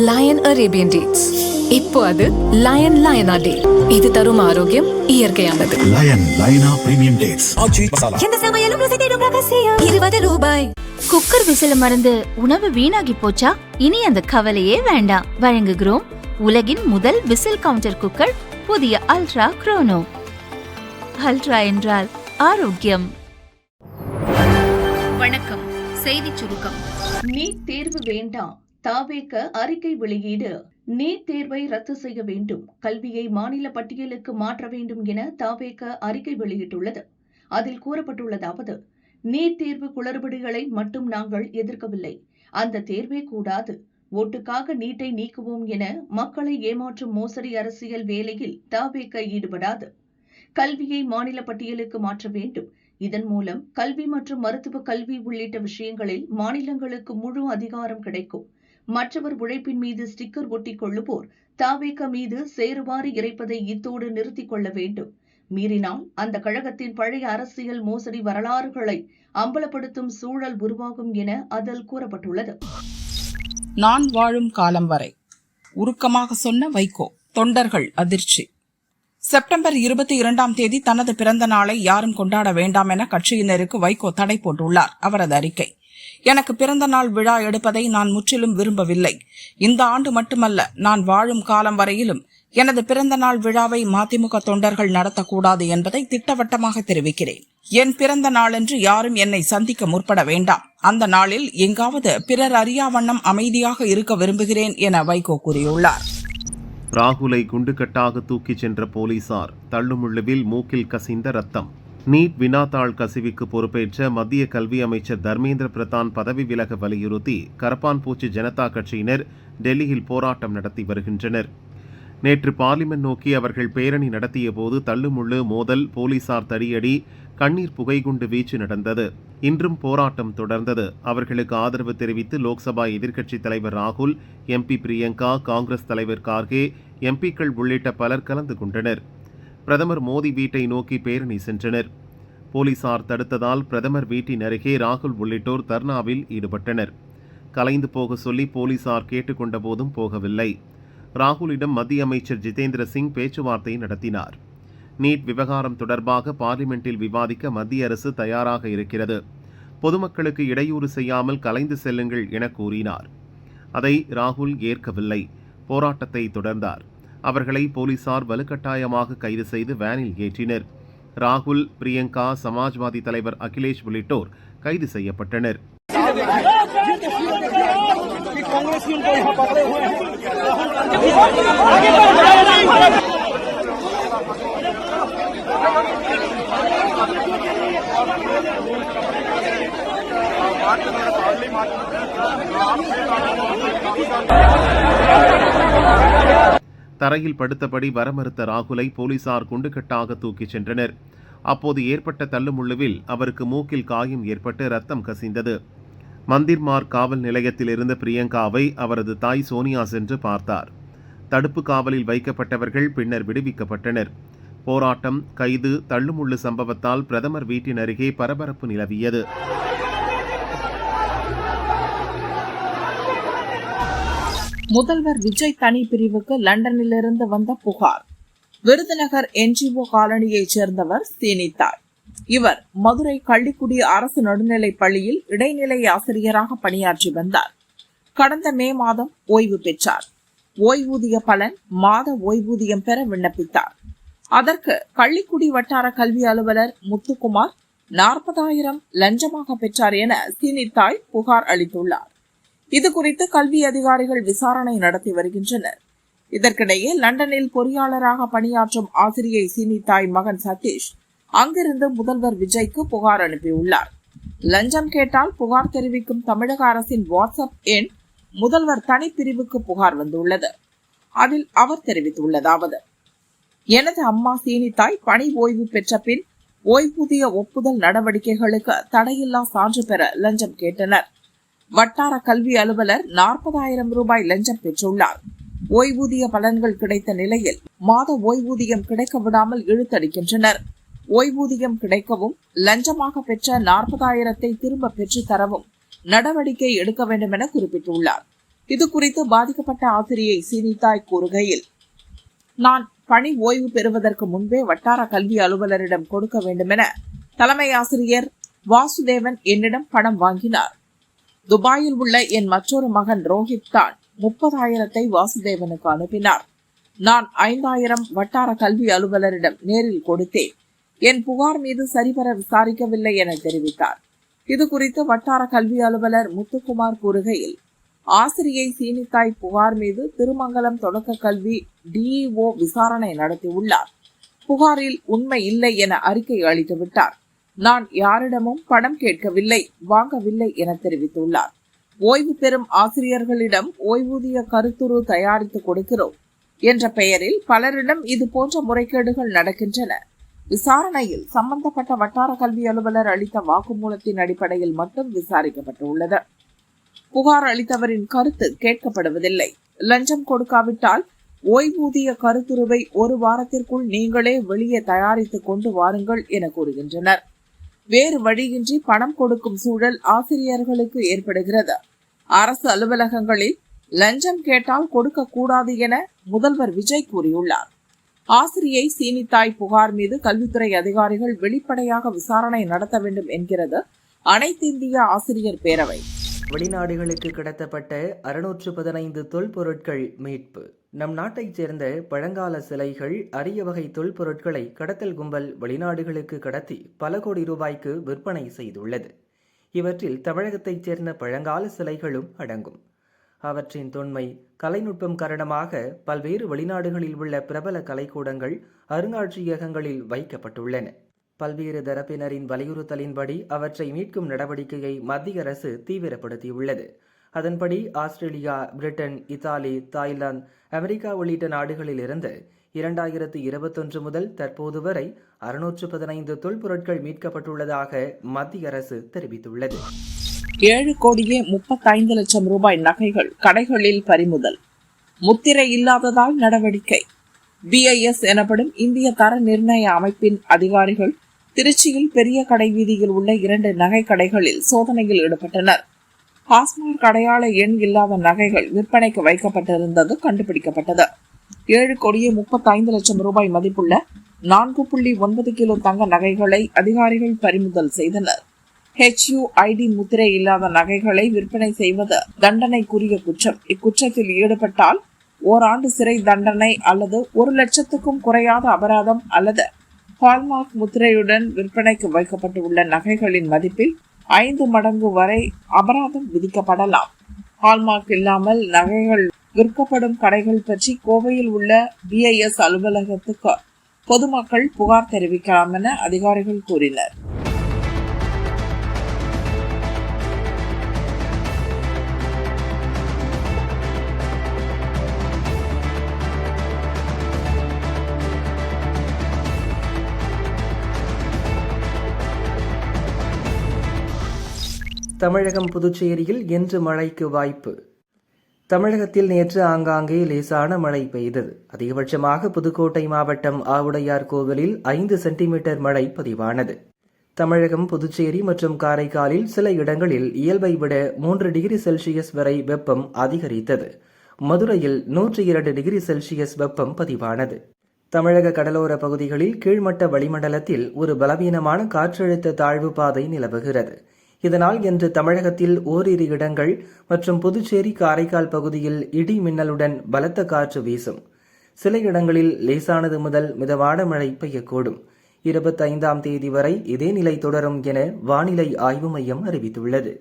Line Arabian dates. இப்போ அது line லயனா டே. இது தரும் ஆரோக்கியம் இயற்கையானது. லயன் லயனா பிரீமியம் டேட்ஸ். எந்த சமையலும் ருசி தேடும் ரகசியம். 20 ரூபாய். குக்கர் விசில மறந்து உணவு வீணாகி போச்சா? இனி அந்த கவலையே வேண்டாம். வழங்குகிறோம் உலகின் முதல் விசில் கவுண்டர் குக்கர், புதிய அல்ட்ரா குரோனோ. அல்ட்ரா என்றால் ஆரோக்கியம். வணக்கம். செய்தி சுருக்கம். நீட் தேர்வு வேண்டாம், தாவேக அறிக்கை வெளியீடு. நீட் தேர்வை ரத்து செய்ய வேண்டும், கல்வியை மாநில பட்டியலுக்கு மாற்ற வேண்டும் என தாவேக அறிக்கை வெளியிட்டுள்ளது. அதில் கூறப்பட்டுள்ளதாவது: நீட் தேர்வு குளறுபடிகளை மட்டும் நாங்கள் எதிர்க்கவில்லை, அந்த தேர்வே கூடாது, ஓட்டுக்காக நீட்டை நீக்குவோம் என மக்களை ஏமாற்றும் மோசடி அரசியல் வேலையில் தாவேக ஈடுபடாது. கல்வியை மாநில பட்டியலுக்கு மாற்ற வேண்டும், இதன் மூலம் கல்வி மற்றும் மருத்துவ கல்வி உள்ளிட்ட விஷயங்களில் மாநிலங்களுக்கு முழு அதிகாரம் கிடைக்கும். மற்றவர் உழைப்பின் மீது ஸ்டிக்கர் ஒட்டிக் கொள்ளுவோர் தாவேக மீது சேறுவாரி இறைப்பதை இத்தோடு நிறுத்திக் கொள்ள வேண்டும். மீறினால் அந்த கழகத்தின் பழைய அரசியல் மோசடி வரலாறுகளை அம்பலப்படுத்தும் சூழல் உருவாகும் என அதில் கூறப்பட்டுள்ளது. நான் வாழும் காலம் வரை உருக்கமாக சொன்ன வைகோ. தொண்டர்கள் அதிர்ச்சி. செப்டம்பர் 22 தனது பிறந்த நாளை யாரும் கொண்டாட வேண்டாம் என கட்சியினருக்கு வைகோ தடை போட்டுள்ளார். அவரது அறிக்கை: எனக்கு பிறந்த நாள் விழா எடுப்பதை நான் முற்றிலும் விரும்பவில்லை. இந்த ஆண்டு மட்டுமல்ல, நான் வாழும் காலம் வரையிலும் எனது பிறந்த நாள் விழாவை மதிமுக தொண்டர்கள் நடத்தக்கூடாது என்பதை திட்டவட்டமாக தெரிவிக்கிறேன். என் பிறந்த நாளன்று யாரும் என்னை சந்திக்க முற்பட வேண்டாம். அந்த நாளில் எங்காவது பிறர் அறியா வண்ணம் அமைதியாக இருக்க விரும்புகிறேன் என வைகோ கூறியுள்ளார். ராகுலை குண்டுகட்டாக தூக்கிச் சென்ற போலீசார், தள்ளுமுள்ளுவில் மூக்கில் கசிந்த ரத்தம். நீட் வினாத்தாள் கசிவுக்கு பொறுப்பேற்ற மத்திய கல்வி அமைச்சர் தர்மேந்திர பிரதான் பதவி விலக வலியுறுத்தி கரப்பான்பூச்சி ஜனதா கட்சியினர் டெல்லியில் போராட்டம் நடத்தி வருகின்றனர். நேற்று பார்லிமெண்ட் நோக்கி அவர்கள் பேரணி நடத்திய போது தள்ளுமுள்ளு, மோதல், போலீசார் தடியடி, கண்ணீர் புகைகுண்டு வீச்சு நடந்தது. இன்றும் போராட்டம் தொடர்ந்தது. அவர்களுக்கு ஆதரவு தெரிவித்து லோக்சபா எதிர்க்கட்சித் தலைவர் ராகுல், எம்பி பிரியங்கா, காங்கிரஸ் தலைவர் கார்கே, எம்பிக்கள் உள்ளிட்ட பலர் கலந்து கொண்டனர். பிரதமர் மோடி வீட்டை நோக்கி பேரணி சென்றனர். போலீசார் தடுத்ததால் பிரதமர் வீட்டின் அருகே ராகுல் உள்ளிட்டோர் தர்ணாவில் ஈடுபட்டனர். கலைந்து போக சொல்லி போலீசார் கேட்டுக்கொண்ட போதும் போகவில்லை. ராகுலிடம் மத்திய அமைச்சர் ஜிதேந்திர சிங் பேச்சுவார்த்தை நடத்தினார். நீட் விவகாரம் தொடர்பாக பார்லிமெண்டில் விவாதிக்க மத்திய அரசு தயாராக இருக்கிறது. பொதுமக்களுக்கு இடையூறு செய்யாமல் கலைந்து செல்லுங்கள் என கூறினார். அதை ராகுல் ஏற்கவில்லை. போராட்டத்தை தொடர்ந்தார். அவர்களை போலீசார் வலுக்கட்டாயமாக கைது செய்து வேனில் ஏற்றினர். ராகுல், பிரியங்கா, சமாஜ்வாதி தலைவர் அகிலேஷ் உள்ளிட்டோர் கைது செய்யப்பட்டனர். தரையில் படுத்தபடி வரமறுத்த ராகுலை போலீசார் குண்டுகட்டாக தூக்கிச் சென்றனர். அப்போது ஏற்பட்ட தள்ளுமுள்ளுவில் அவருக்கு மூக்கில் காயம் ஏற்பட்டு ரத்தம் கசிந்தது. மந்திர்மார்க் காவல் நிலையத்தில் இருந்த பிரியங்காவை அவரது தாய் சோனியா சென்று பார்த்தார். தடுப்பு காவலில் வைக்கப்பட்டவர்கள் பின்னர் விடுவிக்கப்பட்டனர். போராட்டம், கைது, தள்ளுமுள்ளு சம்பவத்தால் பிரதமர் வீட்டின் அருகே பரபரப்பு நிலவியது. முதல்வர் விஜய் தனி பிரிவுக்கு லண்டனிலிருந்து வந்த புகார். விருதுநகர் என்ஜிஓ காலனியைச் சேர்ந்தவர் சீனித்தாய். இவர் மதுரை கள்ளிக்குடி அரசு நடுநிலைப் பள்ளியில் இடைநிலை ஆசிரியராக பணியாற்றி வந்தார். கடந்த மே மாதம் ஓய்வு பெற்றார். ஓய்வூதிய பலன் மாத ஓய்வூதியம் பெற விண்ணப்பித்தார். அதற்கு கள்ளிக்குடி வட்டார கல்வி அலுவலர் முத்துக்குமார் 40,000 லஞ்சமாக பெற்றார் என சீனித்தாய் புகார் அளித்துள்ளார். இதுகுறித்து கல்வி அதிகாரிகள் விசாரணை நடத்தி வருகின்றனர். இதற்கிடையே லண்டனில் பொறியாளராக பணியாற்றும் ஆசிரியை சீனித்தாய் மகன் சதீஷ் அங்கிருந்து முதல்வர் விஜய்க்கு புகார் அனுப்பியுள்ளார். லஞ்சம் கேட்டால் புகார் தெரிவிக்கும் தமிழக அரசின் வாட்ஸ்அப் எண் முதல்வர் தனிப்பிரிவுக்கு புகார் வந்துள்ளது. அதில் அவர் தெரிவித்துள்ளதாவது: எனது அம்மா சீனித்தாய் பணி ஓய்வு பெற்ற பின் ஓய்வூதிய ஒப்புதல் நடவடிக்கைகளுக்கு தடையில்லா சான்று பெற லஞ்சம் கேட்டனர். வட்டார கல்வி அலுவலர் 40,000 ரூபாய் லஞ்சம் பெற்றுள்ளார். ஓய்வூதிய பலன்கள் கிடைத்த நிலையில் மாத ஓய்வூதியம் கிடைக்க விடாமல் இழுத்தடிக்கின்றனர். ஓய்வூதியம் கிடைக்கவும் லஞ்சமாக பெற்ற 40,000 திரும்ப பெற்று தரவும் நடவடிக்கை எடுக்க வேண்டும் என குறிப்பிட்டுள்ளார். இது குறித்து பாதிக்கப்பட்ட ஆசிரியை சீனித்தாய் கூறுகையில், நான் பணி ஓய்வு பெறுவதற்கு முன்பே வட்டார கல்வி அலுவலரிடம் கொடுக்க வேண்டுமென தலைமை ஆசிரியர் வாசுதேவன் என்னிடம் பணம் வாங்கினார். துபாயில் உள்ள என் மற்றொரு மகன் ரோஹித் தான் 30,000 வாசுதேவனுக்கு அனுப்பினார். நான் 5,000 வட்டார கல்வி அலுவலரிடம் நேரில் கொடுத்தேன். என் புகார் மீது சரிவர விசாரிக்கவில்லை என தெரிவித்தார். இது குறித்து வட்டார கல்வி அலுவலர் முத்துக்குமார் கூறுகையில், ஆசிரியை சீனித்தாய் புகார் மீது திருமங்கலம் தொடக்க கல்வி டிஇஓ விசாரணை நடத்தியுள்ளார். புகாரில் உண்மை இல்லை என அறிக்கை அளித்துவிட்டார். நான் யாரிடமும் பணம் கேட்கவில்லை, வாங்கவில்லை என தெரிவித்துள்ளார். ஓய்வு பெறும் ஆசிரியர்களிடம் ஓய்வூதிய கருத்துரு தயாரித்து கொடுக்கிறோம் என்ற பெயரில் பலரிடம் இது போன்ற முறைகேடுகள் நடக்கின்றன. விசாரணையில் சம்பந்தப்பட்ட வட்டார கல்வி அலுவலர் அளித்த வாக்குமூலத்தின் அடிப்படையில் மட்டும் விசாரிக்கப்பட்டுள்ளது. புகார் அளித்தவரின் கருத்து கேட்கப்படுவதில்லை. லஞ்சம் கொடுக்காவிட்டால் ஓய்வூதிய கருத்துருவை 1 வாரத்திற்குள் நீங்களே வெளியே தயாரித்து கொண்டு வாருங்கள் என கூறுகின்றனர். வேறு வழியின்றி பணம் கொடுக்கும் சூழல் ஆசிரியர்களுக்கு ஏற்படுகிறது. அரசு அலுவலகங்களில் லஞ்சம் கேட்டால் கொடுக்க கூடாது என முதல்வர் விஜய் கூறியுள்ளார். ஆசிரியை சீனித்தாய் புகார் மீது கல்வித்துறை அதிகாரிகள் வெளிப்படையாக விசாரணை நடத்த வேண்டும் என்கிறது அனைத்திந்திய ஆசிரியர் பேரவை. வெளிநாடுகளுக்கு கடத்தப்பட்ட 615 தொல்பொருட்கள் மீட்பு. நம் நாட்டைச் சேர்ந்த பழங்கால சிலைகள், அரிய வகை தொல்பொருட்களை கடத்தல் கும்பல் வெளிநாடுகளுக்கு கடத்தி பல கோடி ரூபாய்க்கு விற்பனை செய்துள்ளது. இவற்றில் தமிழகத்தைச் சேர்ந்த பழங்கால சிலைகளும் அடங்கும். அவற்றின் தொன்மை, கலைநுட்பம் காரணமாக பல்வேறு வெளிநாடுகளில் உள்ள பிரபல கலைக்கூடங்கள், அருங்காட்சியகங்களில் வைக்கப்பட்டுள்ளன. பல்வேறு தரப்பினரின் வலியுறுத்தலின்படி அவற்றை மீட்கும் நடவடிக்கையை மத்திய அரசு தீவிரப்படுத்தியுள்ளது. அதன்படி Australia, Britain, Italy, Thailand, America உள்ளிட்ட நாடுகளில் இருந்து 2021 முதல் தற்போது வரை 615 தொல்பொருட்கள் மீட்கப்பட்டுள்ளதாக மத்திய அரசு தெரிவித்துள்ளது. 7,35,00,000 ரூபாய் நகைகள் கடைகளில் பறிமுதல். முத்திரை இல்லாததால் நடவடிக்கை. BIS எனப்படும் இந்திய தர நிர்ணய அமைப்பின் அதிகாரிகள் திருச்சியில் பெரிய கடை வீதியில் உள்ள 2 நகை கடைகளில் சோதனையில் ஈடுபட்டனர். டாஸ்மாக் அடையாள எண் இல்லாத நகைகள் விற்பனைக்கு வைக்கப்பட்டிருந்தது கண்டுபிடிக்கப்பட்டது. 7,35,00,000 ரூபாய் மதிப்புள்ள 4.9 கிலோ தங்க நகைகளை அதிகாரிகள் பறிமுதல் செய்தனர். HUID முத்திரை இல்லாத நகைகளை விற்பனை செய்வது தண்டனைக்குரிய குற்றம். இக்குற்றத்தில் ஈடுபட்டால் ஓராண்டு சிறை தண்டனை அல்லது 1 லட்சத்துக்கும் குறையாத அபராதம் அல்லது ஹால்மார்க் முத்திரையுடன் விற்பனைக்கு வைக்கப்பட்டுள்ள நகைகளின் மதிப்பில் 5 மடங்கு வரை அபராதம் விதிக்கப்படலாம். ஹால்மார்க் இல்லாமல் நகைகள் விற்கப்படும் கடைகள் பற்றி கோவையில் உள்ள BIS அலுவலகத்துக்கு பொதுமக்கள் புகார் தெரிவிக்கலாம் என அதிகாரிகள் கூறினர். தமிழகம், புதுச்சேரியில் இன்று மழைக்கு வாய்ப்பு. தமிழகத்தில் நேற்று ஆங்காங்கே லேசான மழை பெய்தது. அதிகபட்சமாக புதுக்கோட்டை மாவட்டம் ஆவுடையார் கோவிலில் 5 சென்டிமீட்டர் மழை பதிவானது. தமிழகம், புதுச்சேரி மற்றும் காரைக்காலில் சில இடங்களில் இயல்பை விட 3 டிகிரி செல்சியஸ் வரை வெப்பம் அதிகரித்தது. மதுரையில் 102 டிகிரி செல்சியஸ் வெப்பம் பதிவானது. தமிழக கடலோர பகுதிகளில் கீழ்மட்ட வளிமண்டலத்தில் ஒரு பலவீனமான காற்றழுத்த தாழ்வு பாதை நிலவுகிறது. இதனால் இன்று தமிழகத்தில் ஓரிரு இடங்கள் மற்றும் புதுச்சேரி, காரைக்கால் பகுதியில் இடி மின்னலுடன் பலத்த காற்று வீசும். சில இடங்களில் லேசானது முதல் மிதமான மழை பெய்யக்கூடும். 25ஆம் தேதி வரை இதே நிலை தொடரும் என வானிலை ஆய்வு மையம் அறிவித்துள்ளது.